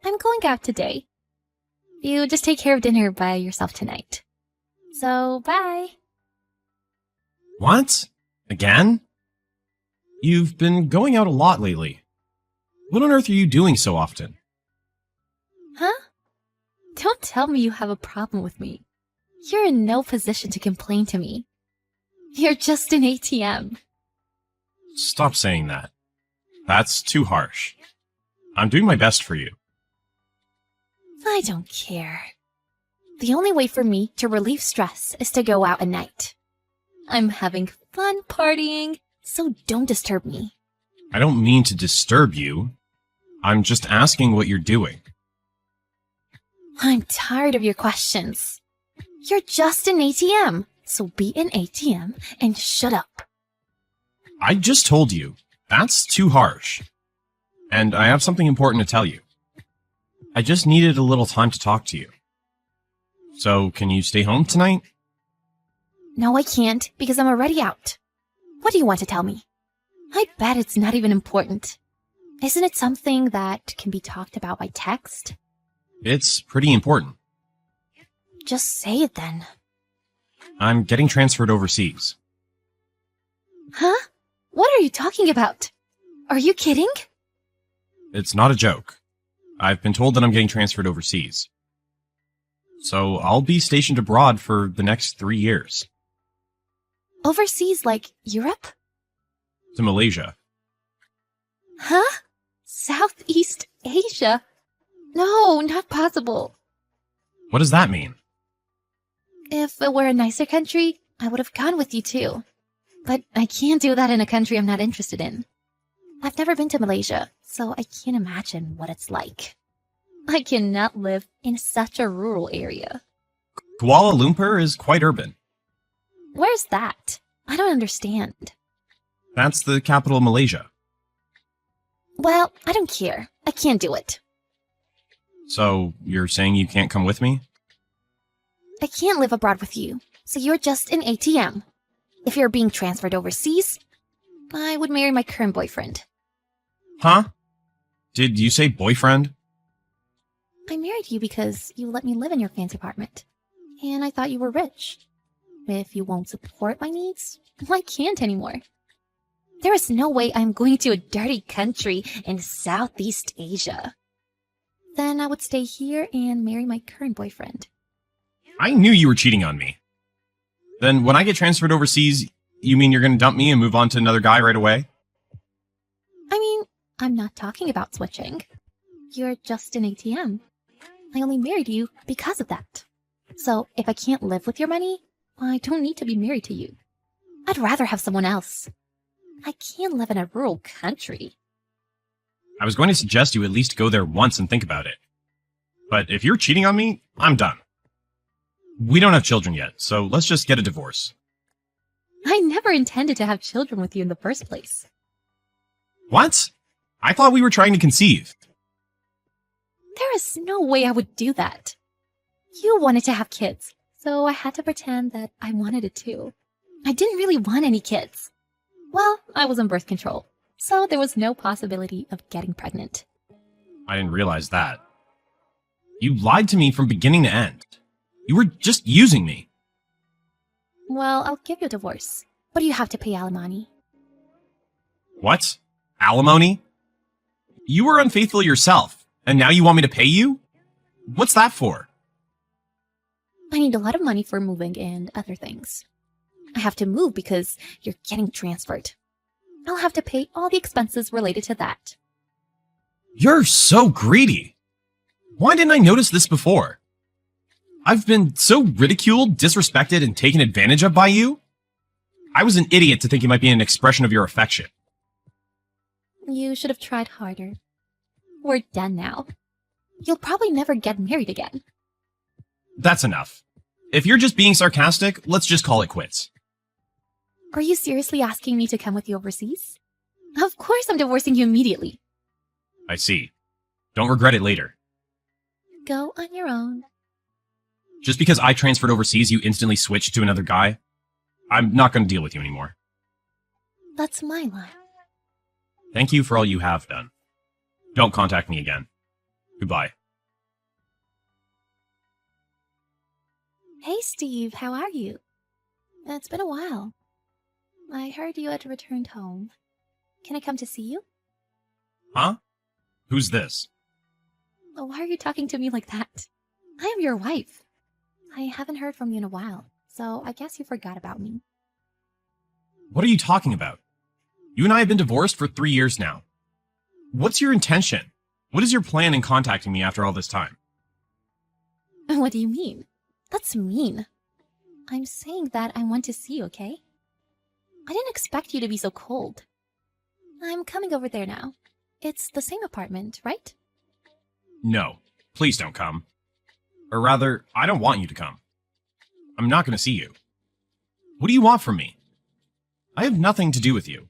I'm going out today. You just take care of dinner by yourself tonight. So, bye. What? Again? You've been going out a lot lately. What on earth are you doing so often? Huh? Don't tell me you have a problem with me. You're in no position to complain to me. You're just an ATM. Stop saying that. That's too harsh. I'm doing my best for you. I don't care. The only way for me to relieve stress is to go out at night. I'm having fun partying, so don't disturb me. I don't mean to disturb you. I'm just asking what you're doing. I'm tired of your questions. You're just an ATM, so be an ATM and shut up. I just told you. That's too harsh. And I have something important to tell you. I just needed a little time to talk to you. So, can you stay home tonight? No, I can't, because I'm already out. What do you want to tell me? I bet it's not even important. Isn't it something that can be talked about by text? It's pretty important. Just say it then. I'm getting transferred overseas. Huh? What are you talking about? Are you kidding? It's not a joke. I've been told that I'm getting transferred overseas. So I'll be stationed abroad for the next 3 years. Overseas, like Europe? To Malaysia. Huh? Southeast Asia? No, not possible. What does that mean? If it were a nicer country, I would have gone with you too. But I can't do that in a country I'm not interested in. I've never been to Malaysia, so I can't imagine what it's like. I cannot live in such a rural area. Kuala Lumpur is quite urban. Where's that? I don't understand. That's the capital of Malaysia. Well, I don't care. I can't do it. So, you're saying you can't come with me? I can't live abroad with you, so you're just an ATM. If you're being transferred overseas, I would marry my current boyfriend. Huh? Did you say boyfriend? I married you because you let me live in your fancy apartment. And I thought you were rich. If you won't support my needs, I can't anymore. There is no way I'm going to a dirty country in Southeast Asia. Then I would stay here and marry my current boyfriend. I knew you were cheating on me. Then when I get transferred overseas, you mean you're going to dump me and move on to another guy right away? I mean, I'm not talking about switching. You're just an ATM. I only married you because of that. So if I can't live with your money, I don't need to be married to you. I'd rather have someone else. I can't live in a rural country. I was going to suggest you at least go there once and think about it. But if you're cheating on me, I'm done. We don't have children yet, so let's just get a divorce. I never intended to have children with you in the first place. What? I thought we were trying to conceive. There is no way I would do that. You wanted to have kids, so I had to pretend that I wanted it too. I didn't really want any kids. Well, I was on birth control, so there was no possibility of getting pregnant. I didn't realize that. You lied to me from beginning to end. You were just using me. Well, I'll give you a divorce, but you have to pay alimony. What? Alimony? You were unfaithful yourself, and now you want me to pay you? What's that for? I need a lot of money for moving and other things. I have to move because you're getting transferred. I'll have to pay all the expenses related to that. You're so greedy. Why didn't I notice this before? I've been so ridiculed, disrespected, and taken advantage of by you. I was an idiot to think it might be an expression of your affection. You should have tried harder. We're done now. You'll probably never get married again. That's enough. If you're just being sarcastic, let's just call it quits. Are you seriously asking me to come with you overseas? Of course I'm divorcing you immediately. I see. Don't regret it later. Go on your own. Just because I transferred overseas, you instantly switched to another guy? I'm not going to deal with you anymore. That's my line. Thank you for all you have done. Don't contact me again. Goodbye. Hey, Steve, how are you? It's been a while. I heard you had returned home. Can I come to see you? Huh? Who's this? Why are you talking to me like that? I am your wife. I haven't heard from you in a while, so I guess you forgot about me. What are you talking about? You and I have been divorced for 3 years now. What's your intention? What is your plan in contacting me after all this time? What do you mean? That's mean. I'm saying that I want to see you, okay? I didn't expect you to be so cold. I'm coming over there now. It's the same apartment, right? No, please don't come. Or rather, I don't want you to come. I'm not going to see you. What do you want from me? I have nothing to do with you.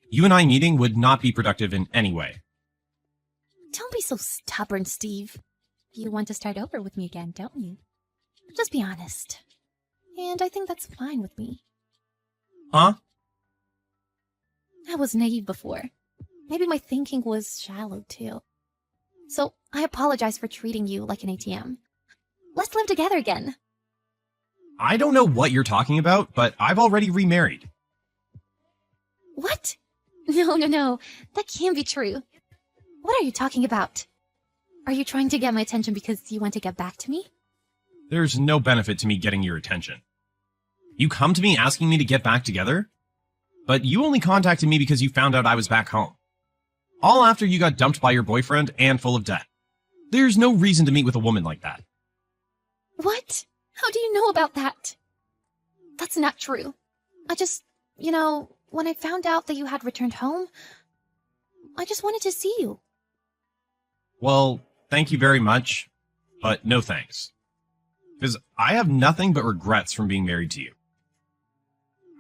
You and I meeting would not be productive in any way. Don't be so stubborn, Steve. You want to start over with me again, don't you? Just be honest. And I think that's fine with me. Huh? I was naive before. Maybe my thinking was shallow, too. So, I apologize for treating you like an ATM. Let's live together again. I don't know what you're talking about, but I've already remarried. What? No. That can't be true. What are you talking about? Are you trying to get my attention because you want to get back to me? There's no benefit to me getting your attention. You come to me asking me to get back together? But you only contacted me because you found out I was back home. All after you got dumped by your boyfriend and full of debt. There's no reason to meet with a woman like that. What? How do you know about that? That's not true. I just, when I found out that you had returned home, I just wanted to see you. Well, thank you very much, but no thanks. Because I have nothing but regrets from being married to you.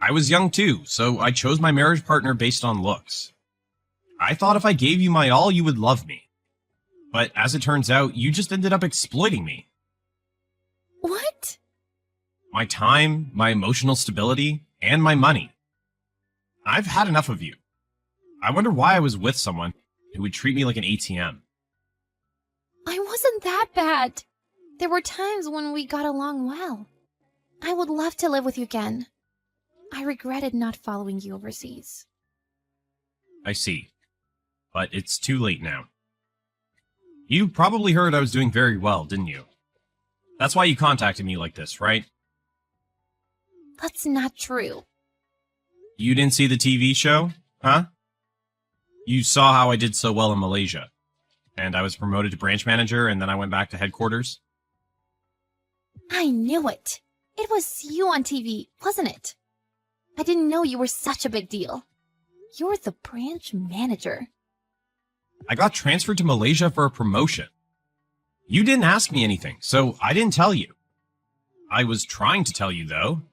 I was young too, so I chose my marriage partner based on looks. I thought if I gave you my all, you would love me. But as it turns out, you just ended up exploiting me. What? My time, my emotional stability, and my money. I've had enough of you. I wonder why I was with someone who would treat me like an ATM. I wasn't that bad. There were times when we got along well. I would love to live with you again. I regretted not following you overseas. I see. But it's too late now. You probably heard I was doing very well, didn't you? That's why you contacted me like this, right? That's not true. You didn't see the TV show, huh? You saw how I did so well in Malaysia. And I was promoted to branch manager, and then I went back to headquarters. I knew it. It was you on TV, wasn't it? I didn't know you were such a big deal. You're the branch manager. I got transferred to Malaysia for a promotion. You didn't ask me anything, so I didn't tell you. I was trying to tell you, though.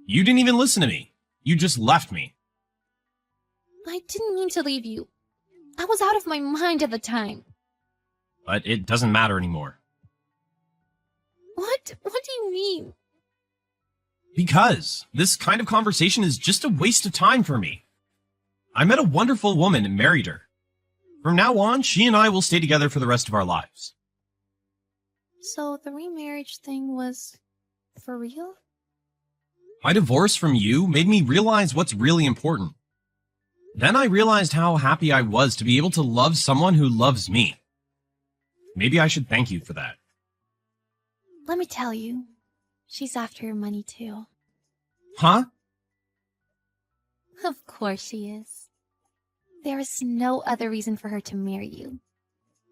You didn't even listen to me. You just left me. I didn't mean to leave you. I was out of my mind at the time. But it doesn't matter anymore. What? What do you mean? Because this kind of conversation is just a waste of time for me. I met a wonderful woman and married her. From now on, she and I will stay together for the rest of our lives. So the remarriage thing was for real? My divorce from you made me realize what's really important. Then I realized how happy I was to be able to love someone who loves me. Maybe I should thank you for that. Let me tell you, she's after your money too. Huh? Of course she is. There is no other reason for her to marry you.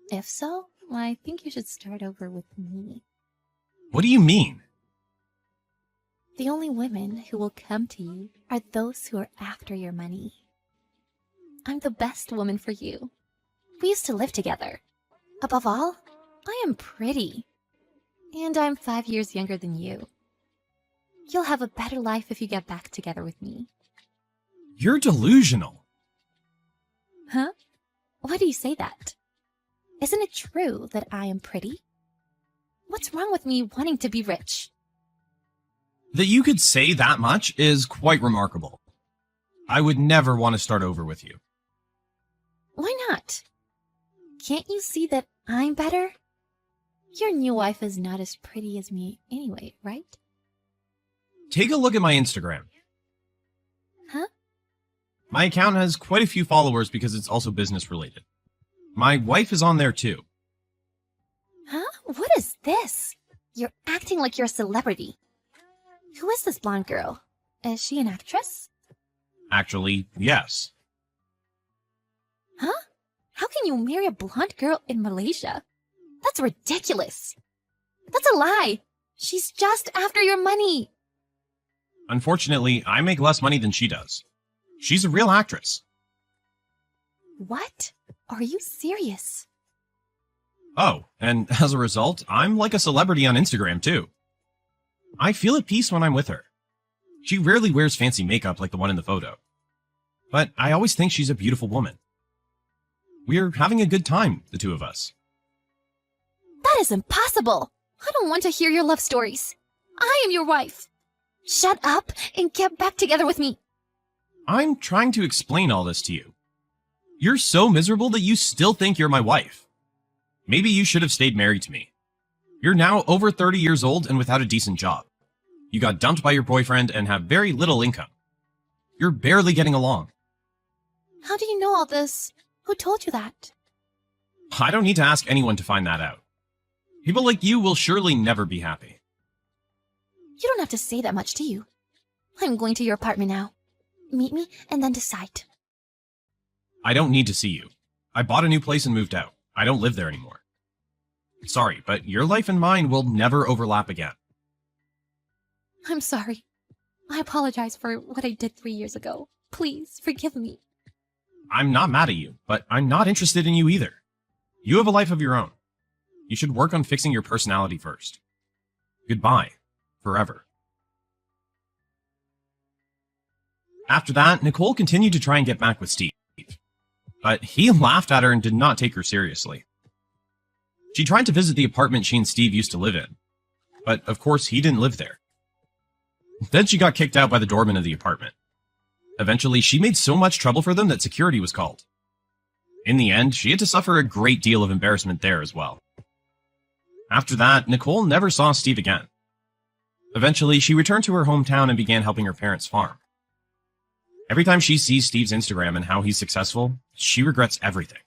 If so, I think you should start over with me. What do you mean? The only women who will come to you are those who are after your money. I'm the best woman for you. We used to live together. Above all, I am pretty. And I'm 5 years younger than you. You'll have a better life if you get back together with me. You're delusional. Huh? Why do you say that? Isn't it true that I am pretty? What's wrong with me wanting to be rich? That you could say that much is quite remarkable. I would never want to start over with you. Why not? Can't you see that I'm better? Your new wife is not as pretty as me anyway, right? Take a look at my Instagram. Huh? My account has quite a few followers because it's also business related. My wife is on there too. Huh? What is this? You're acting like you're a celebrity. Who is this blonde girl? Is she an actress? Actually, yes. Huh? How can you marry a blonde girl in Malaysia? That's ridiculous. That's a lie. She's just after your money. Unfortunately, I make less money than she does. She's a real actress. What? Are you serious? Oh, and as a result, I'm like a celebrity on Instagram too. I feel at peace when I'm with her. She rarely wears fancy makeup like the one in the photo. But I always think she's a beautiful woman. We're having a good time, the two of us. That is impossible. I don't want to hear your love stories. I am your wife. Shut up and get back together with me. I'm trying to explain all this to you. You're so miserable that you still think you're my wife. Maybe you should have stayed married to me. You're now over 30 years old and without a decent job. You got dumped by your boyfriend and have very little income. You're barely getting along. How do you know all this? Who told you that? I don't need to ask anyone to find that out. People like you will surely never be happy. You don't have to say that much, do you? I'm going to your apartment now. Meet me and then decide. I don't need to see you. I bought a new place and moved out. I don't live there anymore. Sorry, but your life and mine will never overlap again. I'm sorry. I apologize for what I did 3 years ago. Please, forgive me. I'm not mad at you, but I'm not interested in you either. You have a life of your own. You should work on fixing your personality first. Goodbye. Forever. After that, Nicole continued to try and get back with Steve. But he laughed at her and did not take her seriously. She tried to visit the apartment she and Steve used to live in. But, of course, he didn't live there. Then she got kicked out by the doorman of the apartment. Eventually, she made so much trouble for them that security was called. In the end, she had to suffer a great deal of embarrassment there as well. After that, Nicole never saw Steve again. Eventually, she returned to her hometown and began helping her parents farm. Every time she sees Steve's Instagram and how he's successful, she regrets everything.